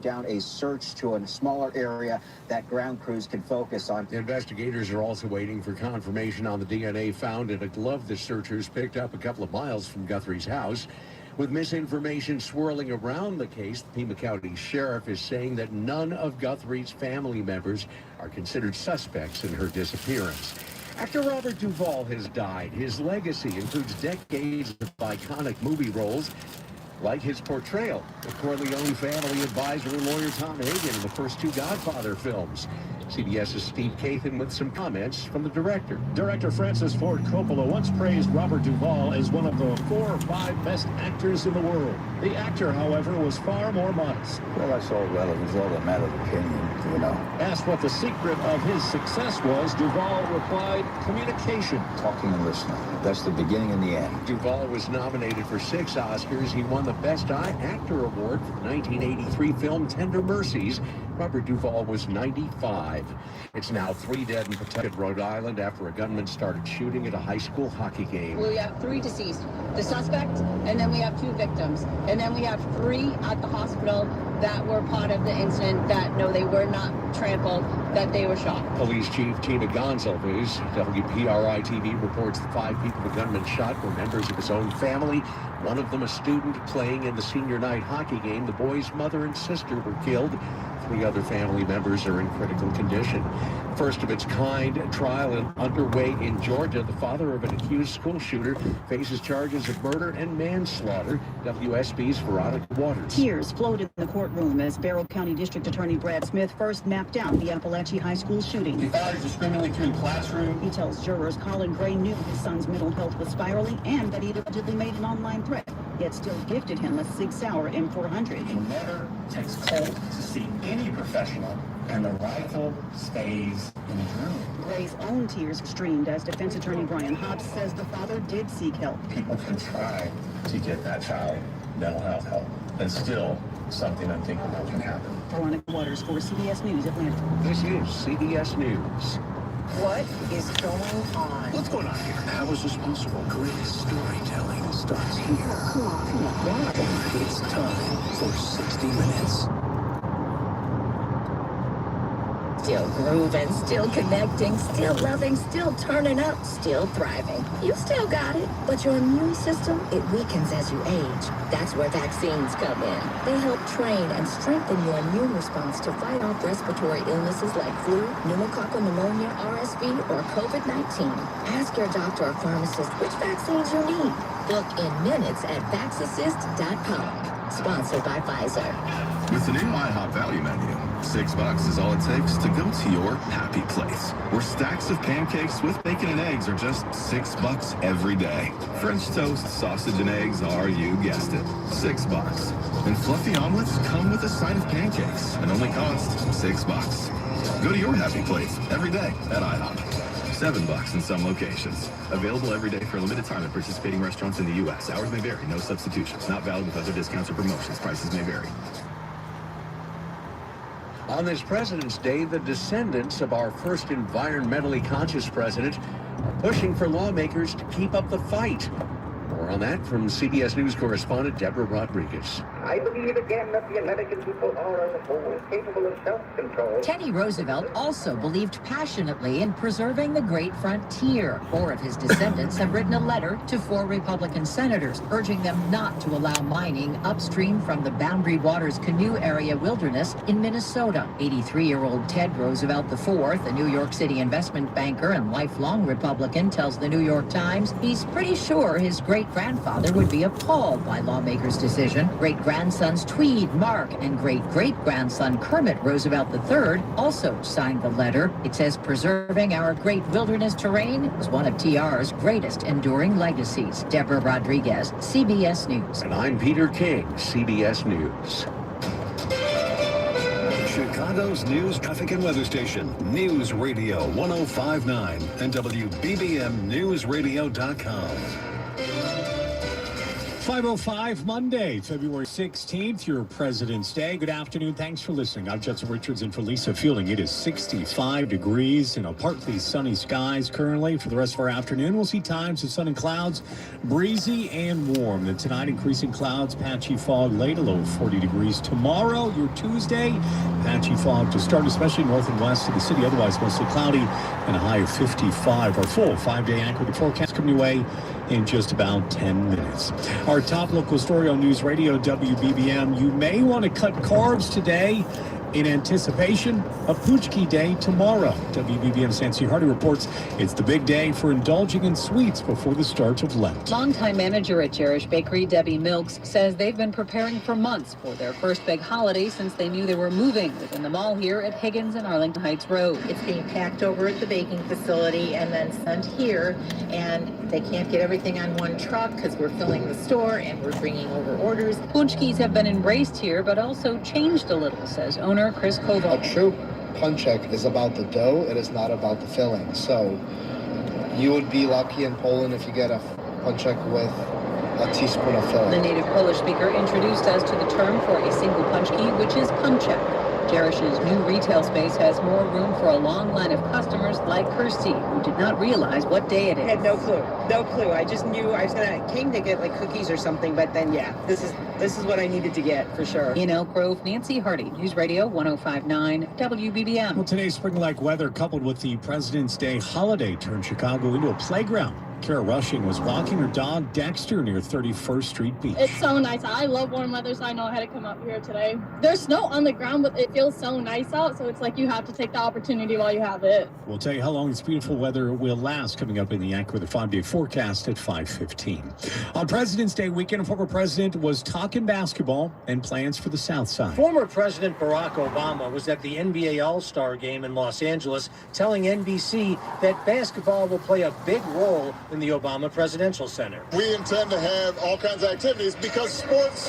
down a search to a smaller area that ground crews can focus on. Investigators are also waiting for confirmation on the DNA found in a glove the searchers picked up a couple of miles from Guthrie's house. With misinformation swirling around the case, the Pima County Sheriff is saying that none of Guthrie's family members are considered suspects in her disappearance. Actor Robert Duvall has died. His legacy includes decades of iconic movie roles, like his portrayal of Corleone family advisor and lawyer Tom Hagen in the first two Godfather films. CBS's Steve Kathan with some comments from the director. Director Francis Ford Coppola once praised Robert Duvall as one of the 4 or 5 best actors in the world. The actor, however, was far more modest. Well, that's all relevant. It's all a matter of opinion, you know. Asked what the secret of his success was, Duvall replied, communication. Talking and listening. That's the beginning and the end. Duvall was nominated for 6 Oscars. He won the Best Actor Award for the 1983 film Tender Mercies. Robert Duvall was 95. It's now 3 dead in Pawtucket, Rhode Island, after a gunman started shooting at a high school hockey game. We have 3 deceased, the suspect, and then we have 2 victims. And then we have 3 at the hospital that were part of the incident that, no, they were not trampled, that they were shot. Police Chief Tina Gonsalves, WPRI-TV, reports the 5 people the gunman shot were members of his own family. One of them a student playing in the senior night hockey game. The boy's mother and sister were killed. 3 other family members are in critical condition. First of its kind trial underway in Georgia. The father of an accused school shooter faces charges of murder and manslaughter. WSB's Veronica Waters. Tears flowed in the courtroom as Barrow County District Attorney Brad Smith first mapped out the Appalachia High School shooting. He fired discriminately through the classroom. He tells jurors Colin Gray knew his son's mental health was spiraling and that he allegedly made an online threat, yet still gifted him a SIG-Sauer M400. He never takes cold to see any professional, and the rifle stays in his room. Gray's own tears streamed as defense attorney Brian Hobbs says the father did seek help. People can try to get that child mental health help, and still something unthinkable can happen. Veronica Waters for CBS News, Atlanta. This is CBS News. What is going on? What's going on here? How is this possible? Great storytelling starts here. Come on. It's time for 60 Minutes. Still grooving, still connecting, still loving, still turning up, still thriving. You still got it, but your immune system, it weakens as you age. That's where vaccines come in. They help train and strengthen your immune response to fight off respiratory illnesses like flu, pneumococcal pneumonia, RSV, or COVID-19. Ask your doctor or pharmacist which vaccines you need. Book in minutes at VaxAssist.com. Sponsored by Pfizer. With the new IHOP value menu, $6 is all it takes to go to your happy place, where stacks of pancakes with bacon and eggs are just $6 every day. French toast, sausage, and eggs are, you guessed it, $6. And fluffy omelets come with a side of pancakes and only cost $6. Go to your happy place every day at IHOP. $7 in some locations. Available every day for a limited time at participating restaurants in the U.S. Hours may vary. No substitutions. Not valid with other discounts or promotions. Prices may vary. On this President's Day, the descendants of our first environmentally conscious president are pushing for lawmakers to keep up the fight. More on that from CBS News correspondent Deborah Rodriguez. I believe again that the American people are as a whole capable of self-control. Teddy Roosevelt also believed passionately in preserving the great frontier. 4 of his descendants have written a letter to 4 Republican senators, urging them not to allow mining upstream from the Boundary Waters Canoe Area wilderness in Minnesota. 83-year-old Ted Roosevelt IV, a New York City investment banker and lifelong Republican, tells the New York Times he's pretty sure his great-grandfather would be appalled by lawmakers' decision. Great-grandsons Tweed, Mark, and great-great-grandson Kermit Roosevelt III also signed the letter. It says preserving our great wilderness terrain is one of TR's greatest enduring legacies. Deborah Rodriguez, CBS News. And I'm Peter King, CBS News. Chicago's news, traffic, and weather station, News Radio 105.9 and WBBMNewsRadio.com. 5:05 Monday, February 16th, your President's Day. Good afternoon. Thanks for listening. I'm Judson Richards and for Lisa Fielding. It is 65 degrees and partly sunny skies currently. For the rest of our afternoon, we'll see times of sun and clouds, breezy and warm. Then tonight, increasing clouds, patchy fog late, a low of 40 degrees. Tomorrow, your Tuesday, patchy fog to start, especially north and west of the city. Otherwise, mostly cloudy and a high of 55. Our full 5-day accurate forecast coming your way in just about 10 minutes. Our top local story on News Radio WBBM. You may want to cut carbs today in anticipation of Poochki Day tomorrow. WBBM's Nancy Hardy reports it's the big day for indulging in sweets before the start of Lent. Longtime manager at Cherish Bakery, Debbie Milks, says they've been preparing for months for their first big holiday since they knew they were moving within the mall here at Higgins and Arlington Heights Road. It's being packed over at the baking facility and then sent here, and they can't get everything on one truck because we're filling the store and we're bringing over orders. Punchkis have been embraced here, but also changed a little, says owner Chris Koval. A true punchek is about the dough. It is not about the filling. So you would be lucky in Poland if you get a punchek with a teaspoon of filling. The native Polish speaker introduced us to the term for a single punchki, which is punchek. Cherish's new retail space has more room for a long line of customers like Kirsty, who did not realize what day it is. I had no clue. I just knew I came to get like cookies or something, but then this is what I needed to get for sure. In Elk Grove, Nancy Hardy, News Radio 105.9 WBBM. Well, today's spring-like weather coupled with the President's Day holiday turned Chicago into a playground. Kara Rushing was walking her dog Dexter near 31st Street Beach. It's so nice. I love warm weather, so I know I had to come up here today. There's snow on the ground, but it feels so nice out, so it's like you have to take the opportunity while you have it. We'll tell you how long this beautiful weather will last coming up in the AccuWeather 5-day forecast at 5:15. On President's Day weekend, a former president was talking basketball and plans for the South Side. Former President Barack Obama was at the NBA All-Star game in Los Angeles, telling NBC that basketball will play a big role in the Obama Presidential Center. We intend to have all kinds of activities because sports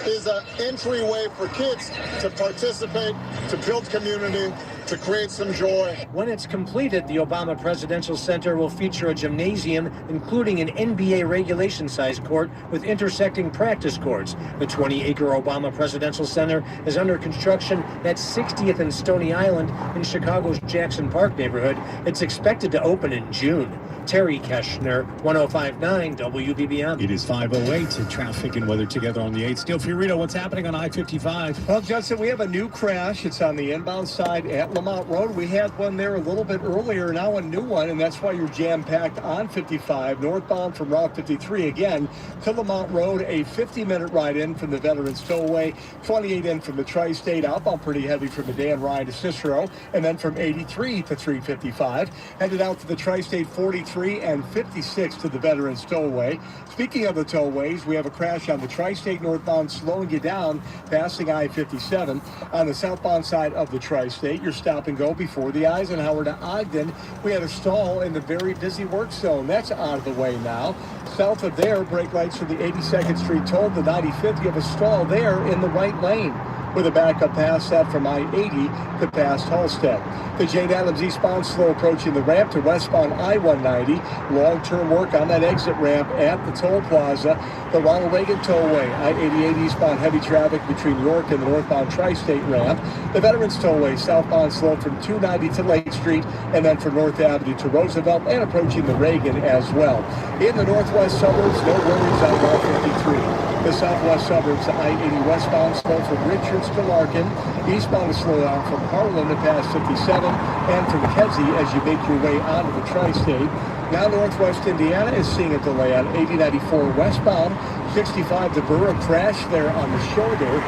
is an entryway for kids to participate, to build community, to create some joy. When it's completed, the Obama Presidential Center will feature a gymnasium, including an NBA regulation-sized court with intersecting practice courts. The 20-acre Obama Presidential Center is under construction at 60th and Stony Island in Chicago's Jackson Park neighborhood. It's expected to open in June. Terry Keshner, 105.9 WBBM. It is 5:08. Traffic and weather together on the 8th. Still Fiorito, what's happening on I-55? Well, Justin, we have a new crash. It's on the inbound side at Lamont Road. We had one there a little bit earlier, now a new one, and that's why you're jam-packed on 55, northbound from Route 53 again to Lamont Road, a 50-minute ride in from the Veterans Tollway, 28 in from the Tri-State, outbound pretty heavy from the Dan Ryan to Cicero, and then from 83 to 355, headed out to the Tri-State 43 and 56 to the Veterans Tollway. Speaking of the tollways, we have a crash on the Tri-State northbound, slowing you down, passing I-57. On the southbound side of the Tri-State, your stop and go before the Eisenhower to Ogden. We had a stall in the very busy work zone. That's out of the way now. South of there, brake lights for the 82nd Street toll, the 95th. You have a stall there in the right lane, with a backup past that from I-80 to past Halstead. The Jane Addams eastbound slow approaching the ramp to westbound I-190. Long-term work on that exit ramp at the toll plaza. The Ronald Reagan Tollway, I-88 eastbound heavy traffic between York and the northbound Tri-State ramp. The Veterans Tollway southbound slow from 290 to Lake Street and then from North Avenue to Roosevelt and approaching the Reagan as well. In the northwest suburbs, no worries on Route 53. The southwest suburbs, I-80 westbound slow from Richards to Larkin. Eastbound is slow down from Harlan to past 57 and from Kedzie as you make your way onto the Tri-State. Now northwest Indiana is seeing a delay on 8094 westbound. 65 to Burr, a crash there on the shoulder.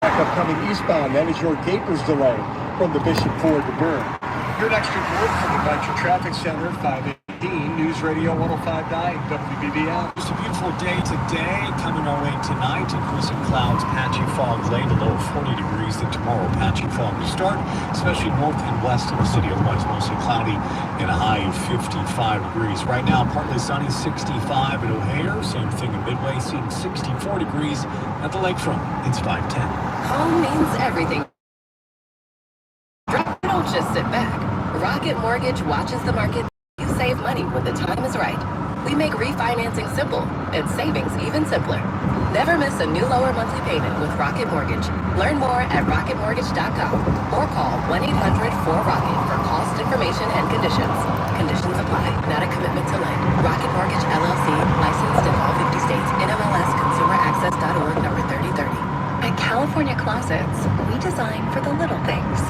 Backup coming eastbound. That is your Gapers delay from the Bishop Ford to Burr. Your next report from the Metro Traffic Center, 518 News Radio 105.9 WBBM. It's a beautiful day today. Coming our way tonight, increasing clouds, patchy fog late, a low of 40 degrees. Then tomorrow, patchy fog to start, especially north and west of the city. Otherwise, mostly cloudy and a high of 55 degrees. Right now, partly sunny, 65 at O'Hare. Same thing in Midway, seeing 64 degrees at the lakefront. It's 510. Home means everything. Don't just sit back. Rocket Mortgage watches the market. You save money when the time is right. We make refinancing simple and savings even simpler. Never miss a new lower monthly payment with Rocket Mortgage. Learn more at rocketmortgage.com or call 1-800-4ROCKET for cost information and conditions. Conditions apply. Not a commitment to lend. Rocket Mortgage LLC, licensed in all 50 states. NMLS ConsumerAccess.org number 3030. At California Closets, we design for the little things.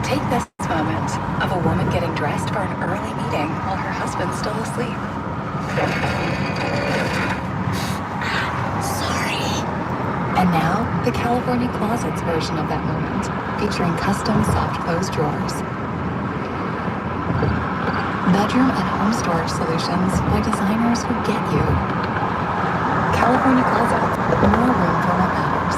Take this moment of a woman getting dressed for an early meeting while her husband's still asleep. Sorry. And now, the California Closets version of that moment, featuring custom soft close drawers. Bedroom and home storage solutions by designers who get you. California Closets, more room for what matters.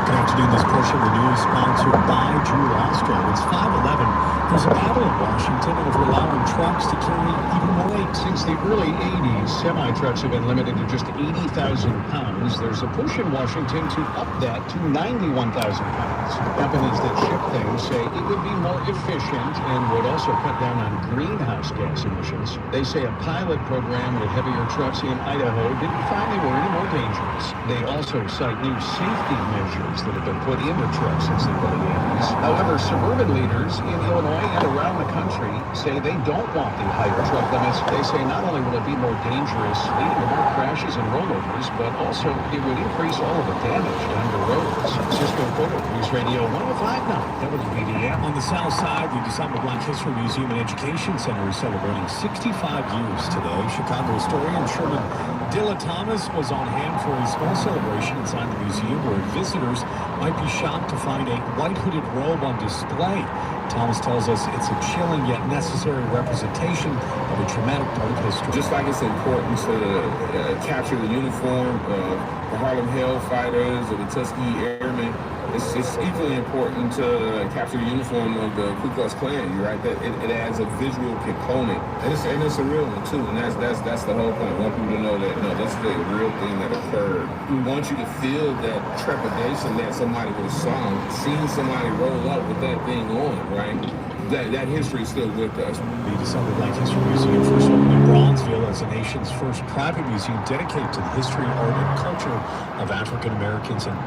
Good afternoon. This portion of the news sponsored by Drew Lostro. It's 5:11. There's a battle in Washington over allowing trucks to carry even more weight. Since the early 80s, semi-trucks have been limited to just 80,000 pounds. There's a push in Washington to up that to 91,000 pounds. Companies that ship things say it would be more efficient and would also cut down on greenhouse gas emissions. They say a pilot program with heavier trucks in Idaho didn't find they were any more dangerous. They also cite new safety measures that have been put into trucks since the early 80s. However, suburban leaders in Illinois and around the country say they don't want the higher truck limits. They say not only will it be more dangerous, leading to more crashes and rollovers, but also it would increase all of the damage on the roads. Cisco Porter, News Radio 105.9 WBDM. On the south side, the DeSamba Black History Museum and Education Center is celebrating 65 years today. Chicago historian Sherman Dilla Thomas was on hand for a small celebration inside the museum where visitors might be shocked to find a white hooded robe on display. Thomas tells us it's a chilling yet necessary representation of a traumatic part of history. Just like it's important to capture the uniform of the Harlem Hellfighters or the Tuskegee Airmen, it's equally important to capture the uniform of the Ku Klux Klan. You're right, that it adds a visual component, and it's a real one too. And that's the whole point. We want people to know that no, that's the real thing that occurred. We want you to feel that trepidation that somebody would have saw, seeing somebody roll up with that thing on, right? That history is still with us. The DeSamba Black History Museum first opened in Bronzeville as the nation's first private museum dedicated to the history, art, and culture of African Americans and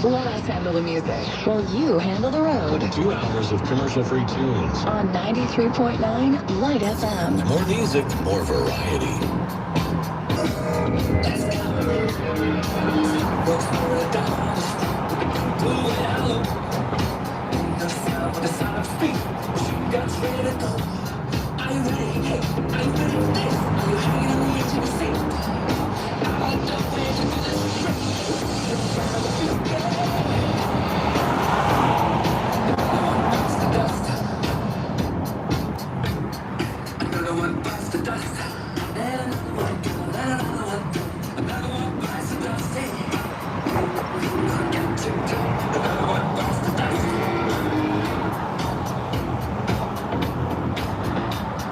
Let us handle the music while you handle the road. 2 hours of commercial-free tunes. On 93.9 Light FM. More music, more variety. one bites the dust, and another one, and another